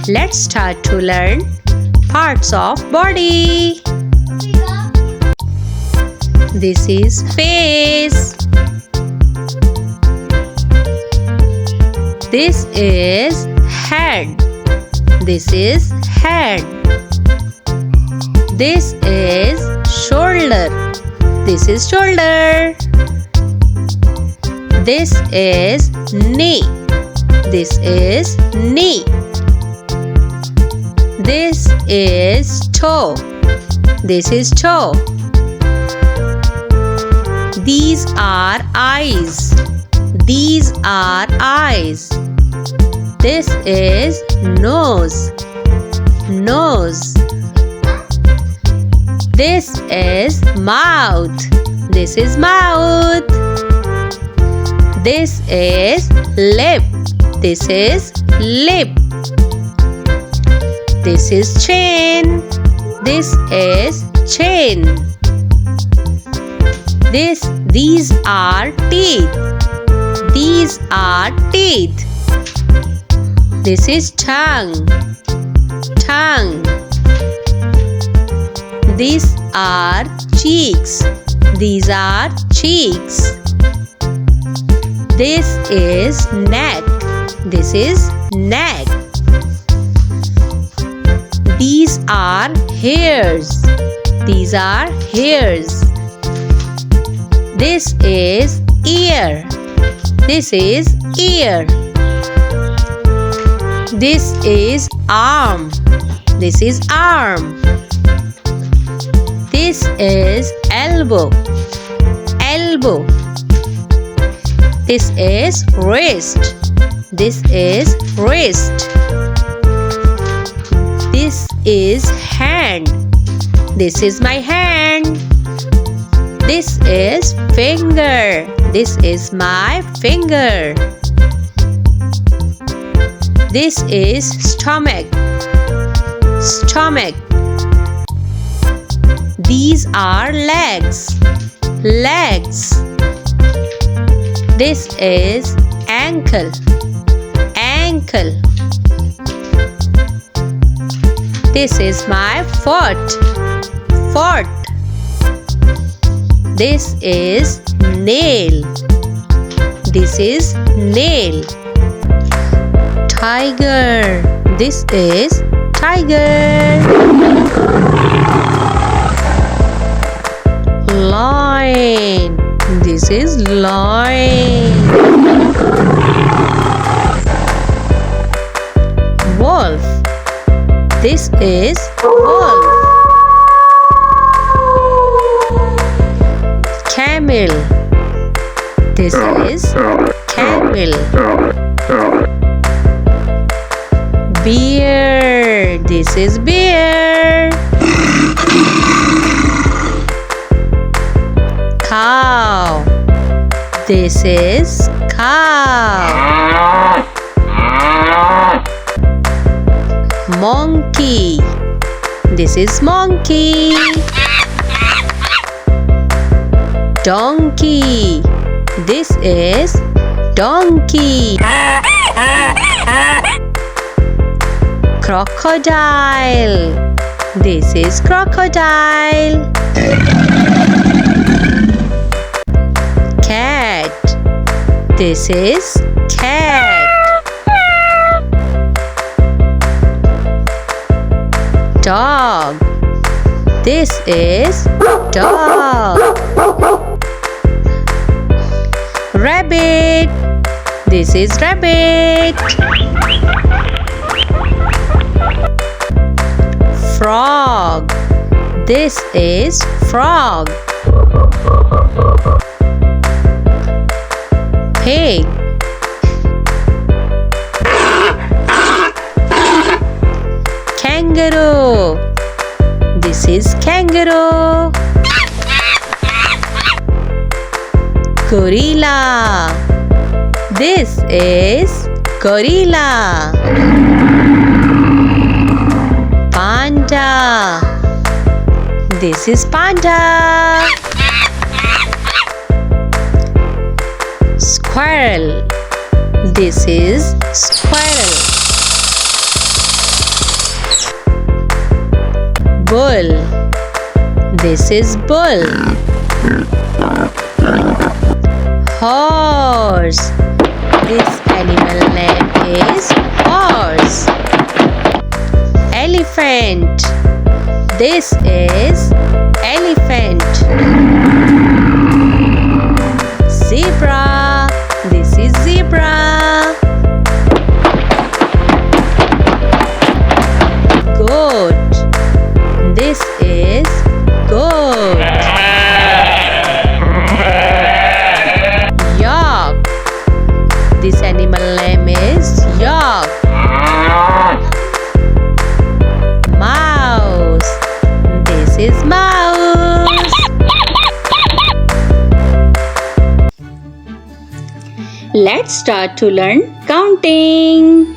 Let's start to learn parts of body. This is face. This is head. This is head. This is shoulder. This is shoulder. This is knee. This is knee. This is toe. This is toe. These are eyes. These are eyes. This is nose. Nose. This is mouth. This is mouth. This is lip. This is lip. This is chin. This is chin. These are teeth. These are teeth. This is tongue. Tongue. These are cheeks. These are cheeks. This is neck. This is neck. These are hairs. These are hairs. This is ear. This is ear. This is arm. This is arm. This is elbow. Elbow. This is wrist. This is wrist. This is hand. This is my hand. This is finger. This is my finger. This is stomach. Stomach. These are legs. Legs. This is ankle. Ankle. This is my foot. Foot. This is nail. This is nail. Tiger. This is tiger. Lion. This is lion. Wolf. This is wolf. Camel. This is camel. Bear. This is bear. Cow. This is cow. Monkey. This is monkey. Donkey. This is donkey. Crocodile. This is crocodile. Cat. This is cat. Dog. This is dog. Rabbit. This is rabbit. Frog. This is frog. Pig. Kangaroo. This is kangaroo. Gorilla. This is gorilla. Panda. This is panda. Squirrel. This is squirrel. Bull. This is bull. Horse. This animal name is horse. Elephant. This is elephant. Zebra. This is zebra. Goat. This is goat. Yak. This animal name is yak. Mouse. This is mouse. Let's start to learn counting.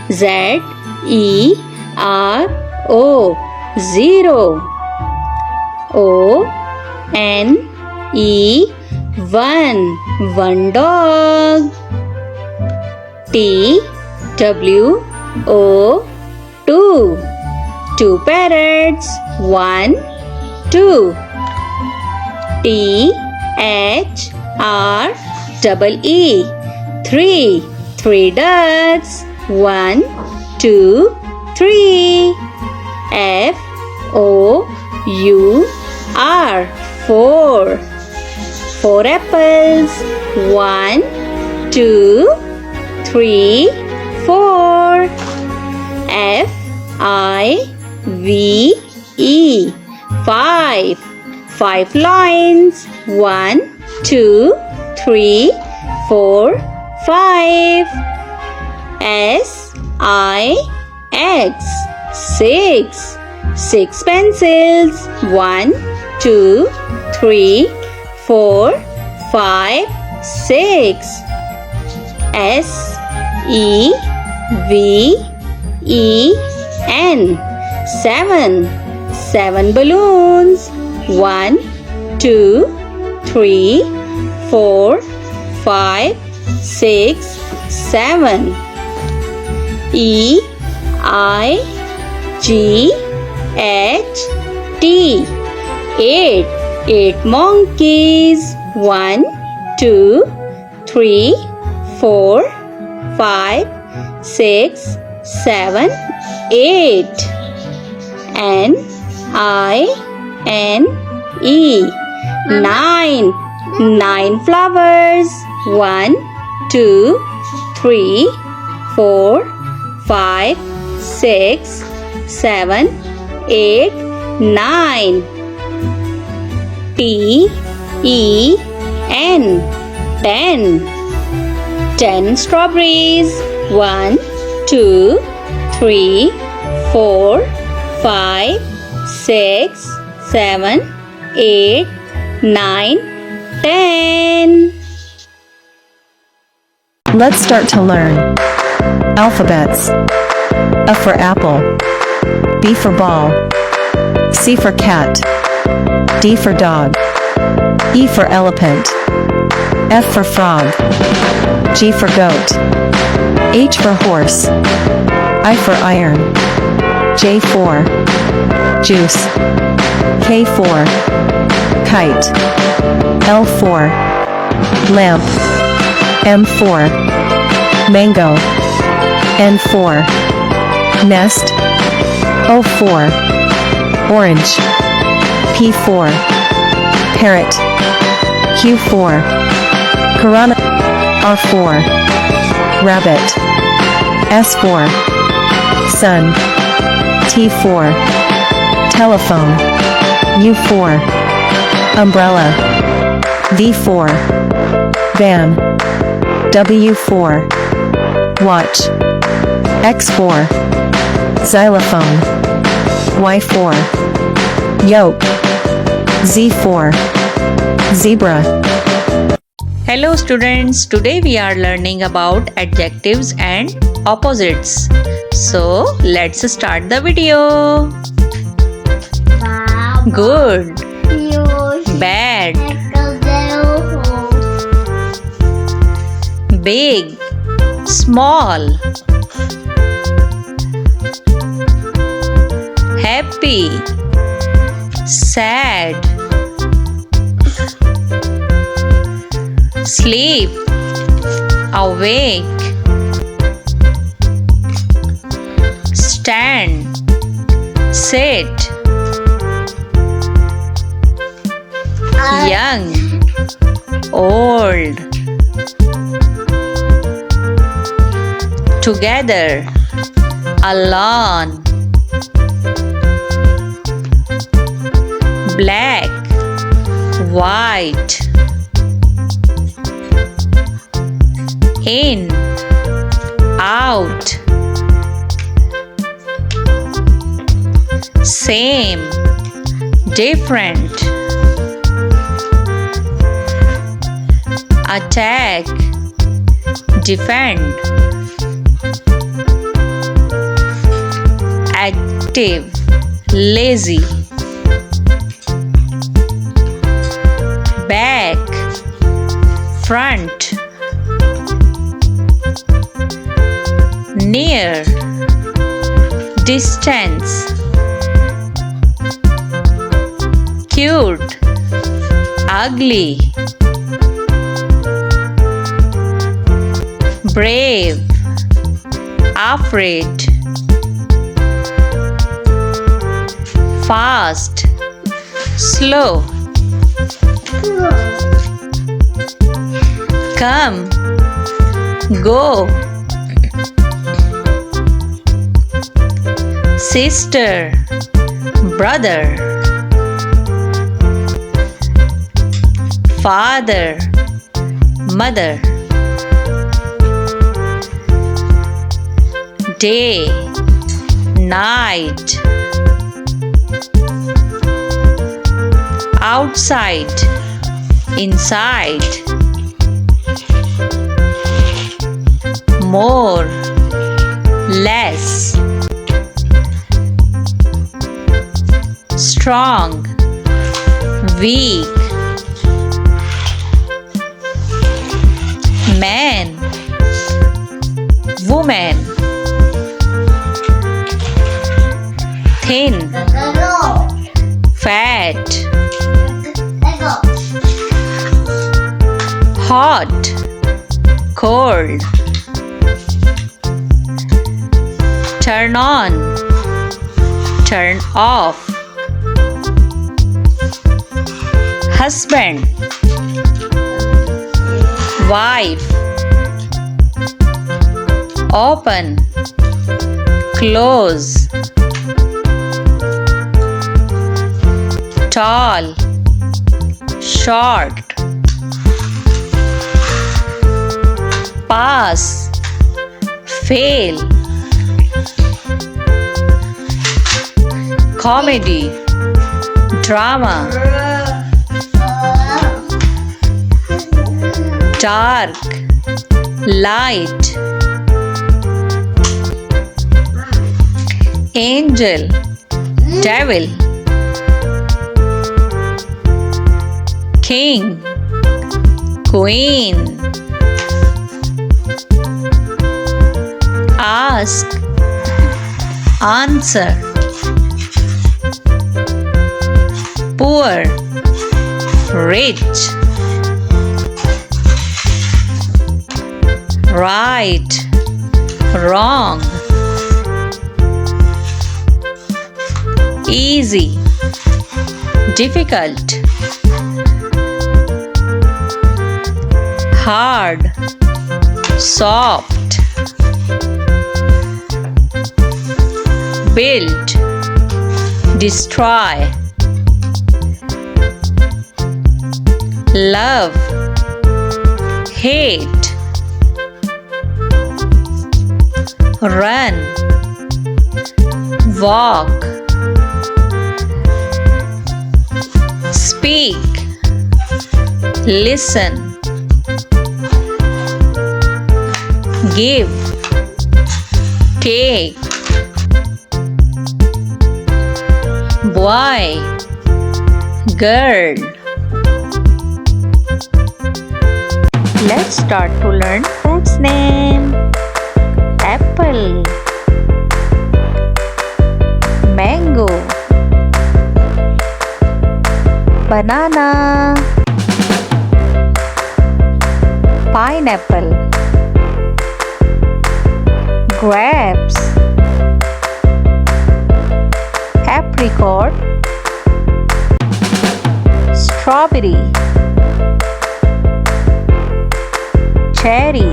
Z-E-R-O. Zero. O-N-E. One dog. T-W-O. Two parrots. 1, 2. T-H-R-E-E. Three ducks. 1, 2, 3. F-O-U-R. Four apples. 1, 2, 3, 4. F-I-V-E. Five lions. 1, 2, 3, 4, 5. S-I-X. Six pencils. 1, 2, 3, 4, 5, 6. S-E-V-E-N. Seven balloons. 1, 2, 3, 4, 5, 6, 7. E-I-G-H-T. Eight monkeys. 1, 2, 3, 4, 5, 6, 7, 8. N-I-N-E. Nine flowers. 1, 2, 3, 4, 5, 6, 7, 8, 9. T-E-N. 10 strawberries. 1, 2, 3, 4, 5, 6, 7, 8, 9, 10. Let's start to learn. Alphabets. A for apple. B for ball. C for cat. D for dog. E for elephant. F for frog. G for goat. H for horse. I for iron. J for juice. K for kite. L for lamp. M for mango. N for nest. O for orange. P for parrot. Q for piranha. R for rabbit. S for sun. T for telephone. U for umbrella. V for van. W for watch. X for xylophone. Y for yoke. Z for zebra. Hello students, today we are learning about adjectives and opposites. So let's start the video. Good, bad, big, small, happy, sleep, awake, stand, sit, young, old, together, alone, black, white, in, out, same, different, attack, defend, active, lazy, back, front, near, distance, cute, ugly, brave, afraid, fast, slow, come, go, sister, brother, father, mother, day, night, outside, inside, more, less, strong, weak, man, woman, thin, fat, hot, cold, turn on, turn off, husband, wife, open, close, tall, short, pass, fail, comedy, drama, dark, light, angel, devil, king, queen, ask, answer, poor, rich, right, wrong, easy, difficult, hard, soft, build, destroy, love, hate, run, walk, speak, listen, give, take, boy, girl. Let's start to learn fruits name. Apple, mango, banana, pineapple, grapes, apricot, strawberry, cherry,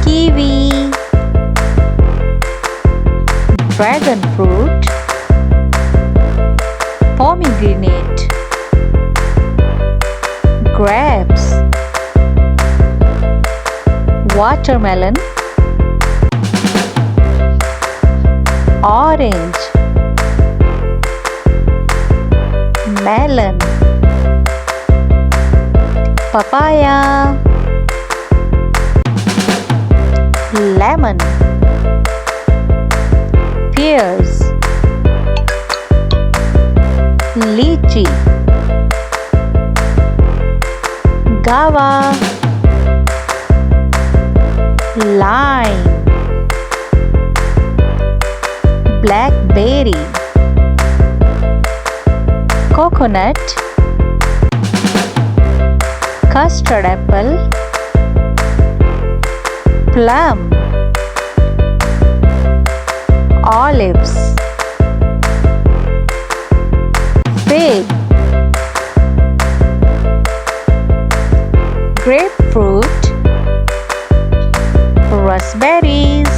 kiwi, dragon fruit, pomegranate, grapes, watermelon, orange, melon, papaya, lemon, pears, lychee, guava, lime, blackberry, coconut, custard apple, plum, olives, fig, grapefruit, raspberries.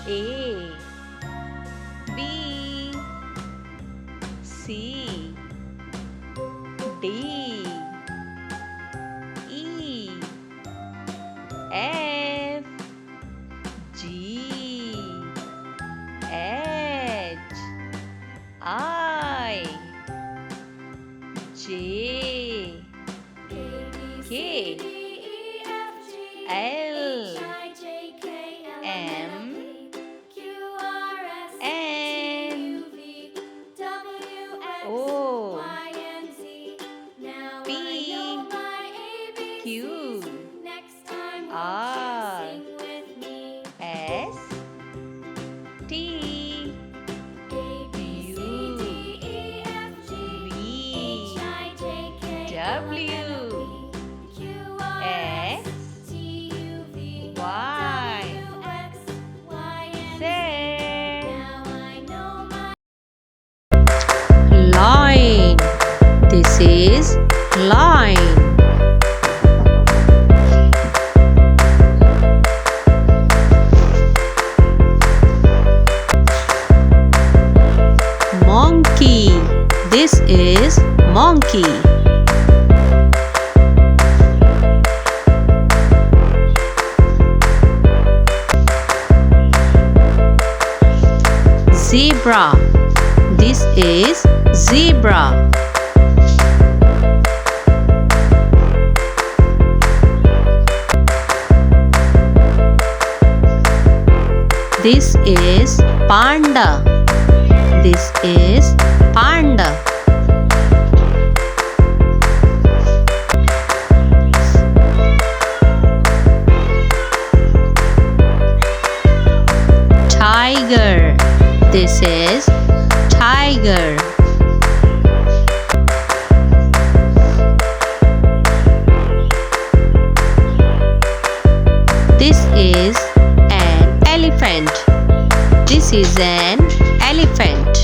A, B, C, D, E, F, G, H, I, J, K, L, M, N, O, P, Q, R, S, T, U, V, W, X, Y, Z. Line. This is line. Monkey. This is monkey. Zebra. This is zebra. This is panda. This is panda. Tiger. This is tiger. This is an elephant. This is an elephant.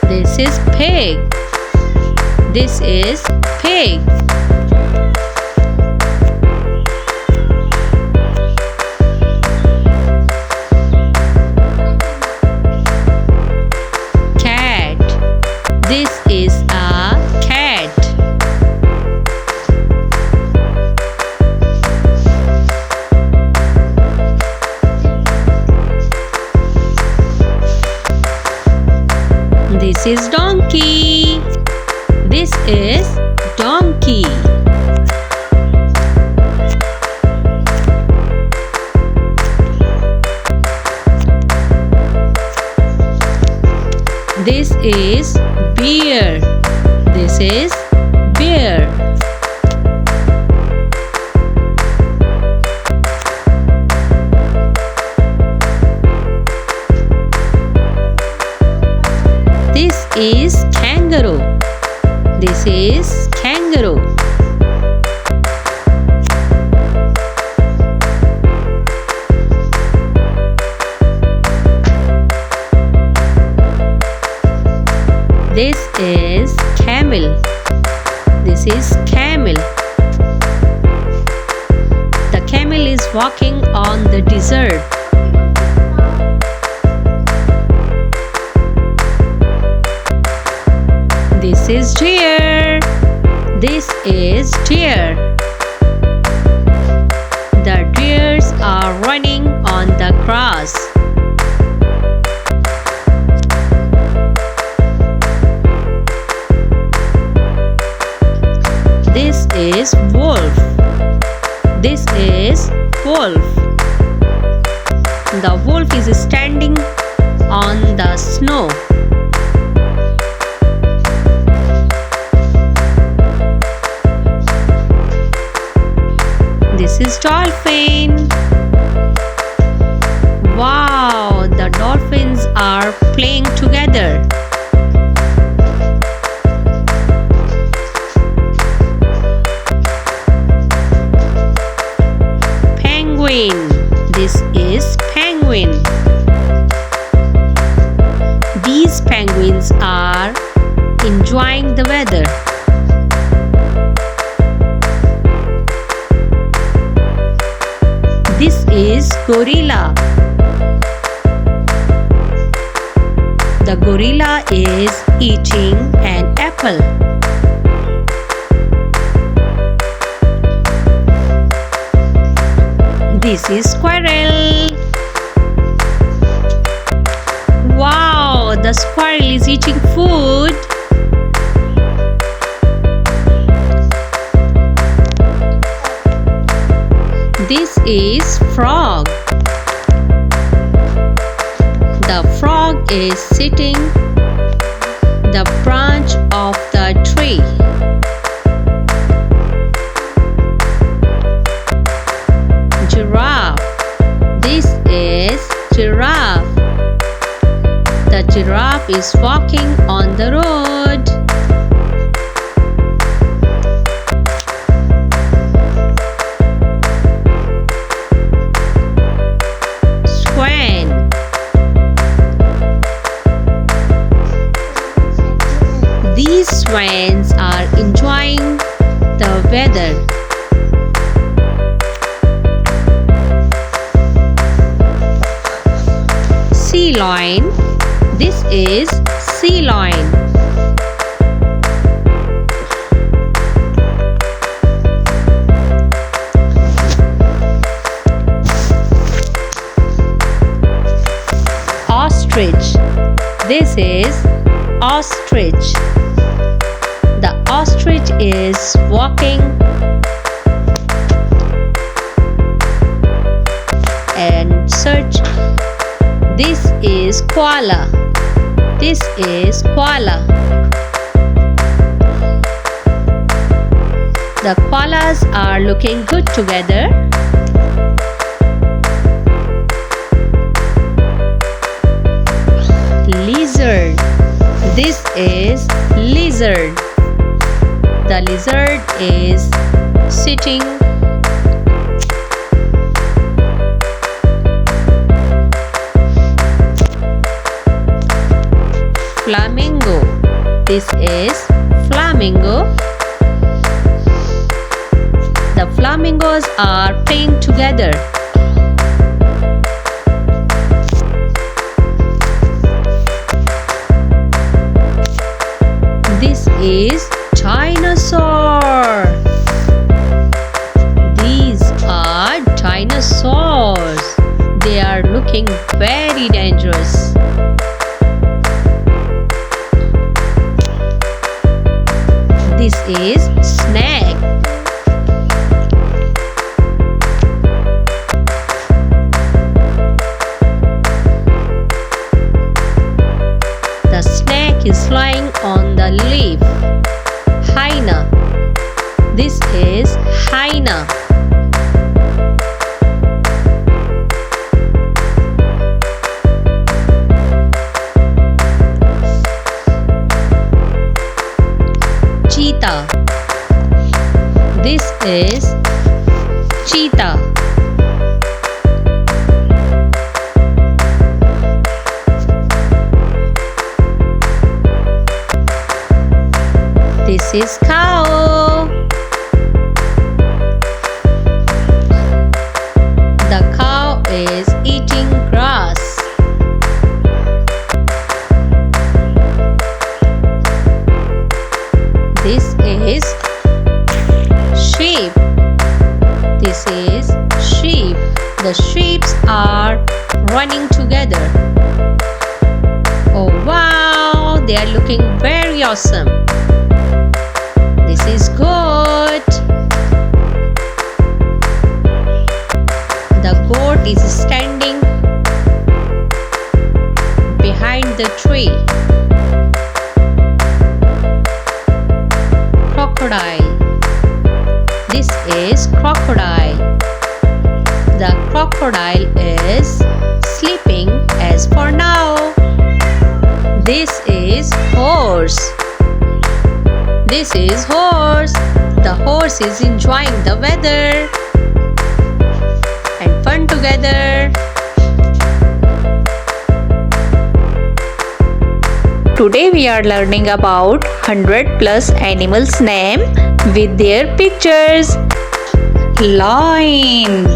This is pig. This is pig. Cat. This is a cat. This is donkey. This is donkey. This is bear. This is bear. is kangaroo. This is kangaroo. This is camel. This is camel. The camel is walking on the desert. This is deer. This is deer. The deers are running on the grass. This is wolf. This is wolf. The wolf is standing on the snow. This is dolphin. Wow, the dolphins are playing together. Penguin. This is penguin. These penguins are enjoying the weather. This is gorilla. The gorilla is eating an apple. This is squirrel. Wow, the squirrel is eating food. This is frog. The frog is sitting the branch of the tree. Giraffe. This is giraffe. The giraffe is walking on the road. Swan. These swans are enjoying the weather. Sea lion. This is sea lion. Ostrich. This is ostrich. The ostrich is walking and search. This is koala. This is koala. The koalas are looking good together. Lizard. This is lizard. The lizard is sitting. Flamingo. This is flamingo. The flamingos are playing together. This is dinosaur. These are dinosaurs. They are looking very dangerous. This is snake. The snake is lying on the leaf. Hyena. This is hyena. This is cheetah. This is cow. The cow is eating grass. This is sheep. This is sheep. The sheep are running together. Oh wow, they are looking very awesome. This is goat. The goat is standing behind the tree. Crocodile. This is crocodile. The crocodile is sleeping as for now. This is horse. This is horse. The horse is enjoying the weather and fun together. Today we are learning about 100 plus animals name with their pictures. Lion,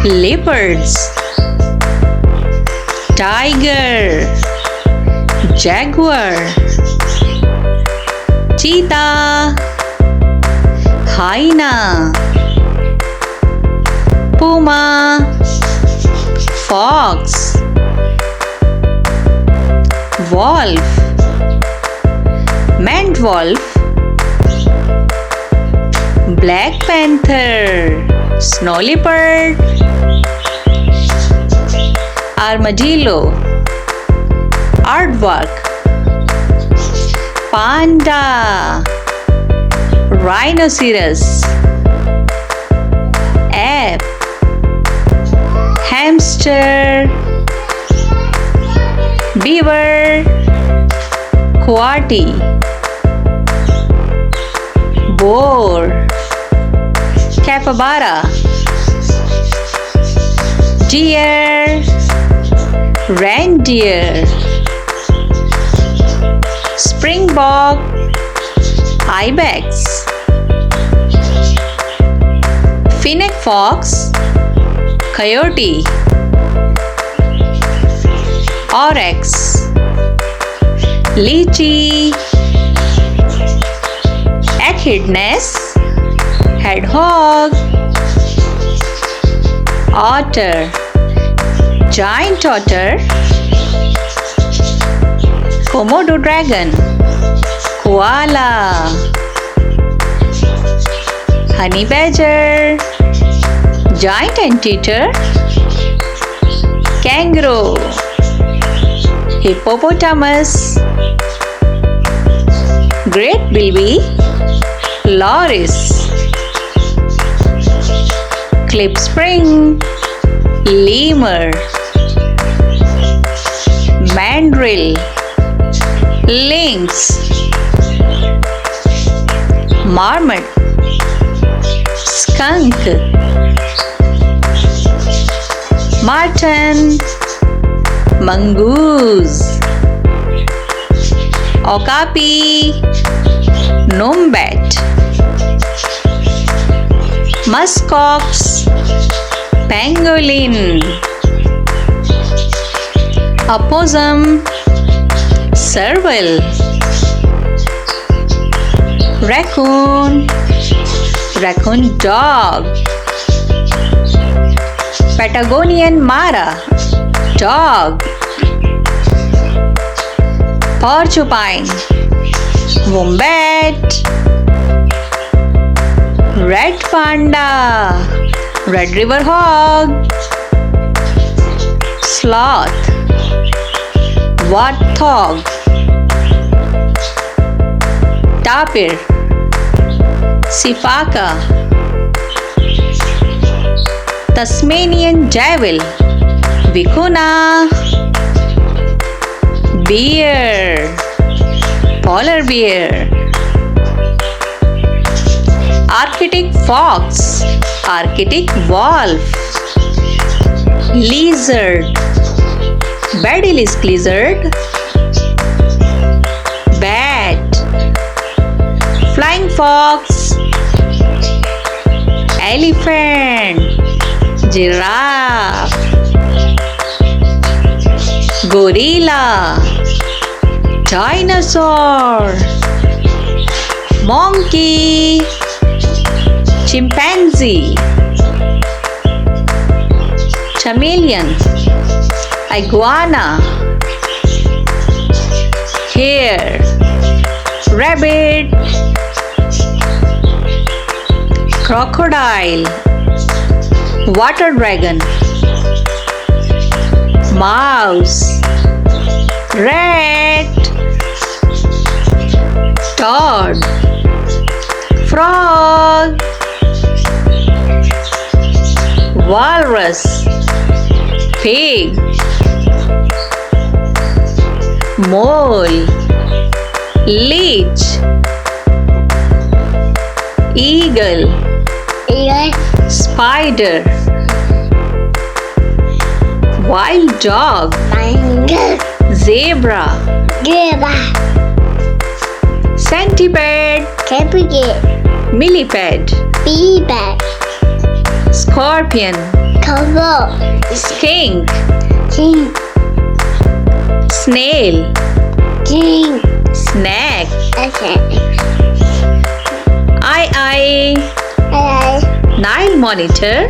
leopards, tiger, jaguar, cheetah, hyena, puma, fox, wolf, maned wolf, black panther, snow leopard, armadillo, aardvark, panda, rhinoceros, ape, hamster, beaver, coati, boar, capybara, deer, reindeer, springbok, ibex, fennec fox, coyote, oryx, lychee, echidnas, hedgehog, otter, giant otter, Komodo dragon, koala, honey badger, giant anteater, kangaroo, hippopotamus, great bilby, loris, klipspring, lemur, mandrill, lynx, marmot, skunk, marten, mongoose, okapi, nombat, muskox, pangolin, opossum, serval, raccoon, raccoon dog, Patagonian Mara, dog, porcupine, wombat, red panda, red river hog, sloth, warthog, tapir, sifaka, Tasmanian devil, vicuna, bear, polar bear, Arctic fox, Arctic wolf. Lizard, basilisk lizard. Bat, flying fox. Elephant, giraffe. Gorilla, dinosaur. Monkey, chimpanzee. Chameleon, iguana. Hare, rabbit. Crocodile, water dragon. Mouse, rat. Toad, frog. Walrus, pig. Mole, leech. Eagle, spider. Wild dog, zebra. Centipede, millipede. Scorpion, skink. Snail, snake. Nile monitor.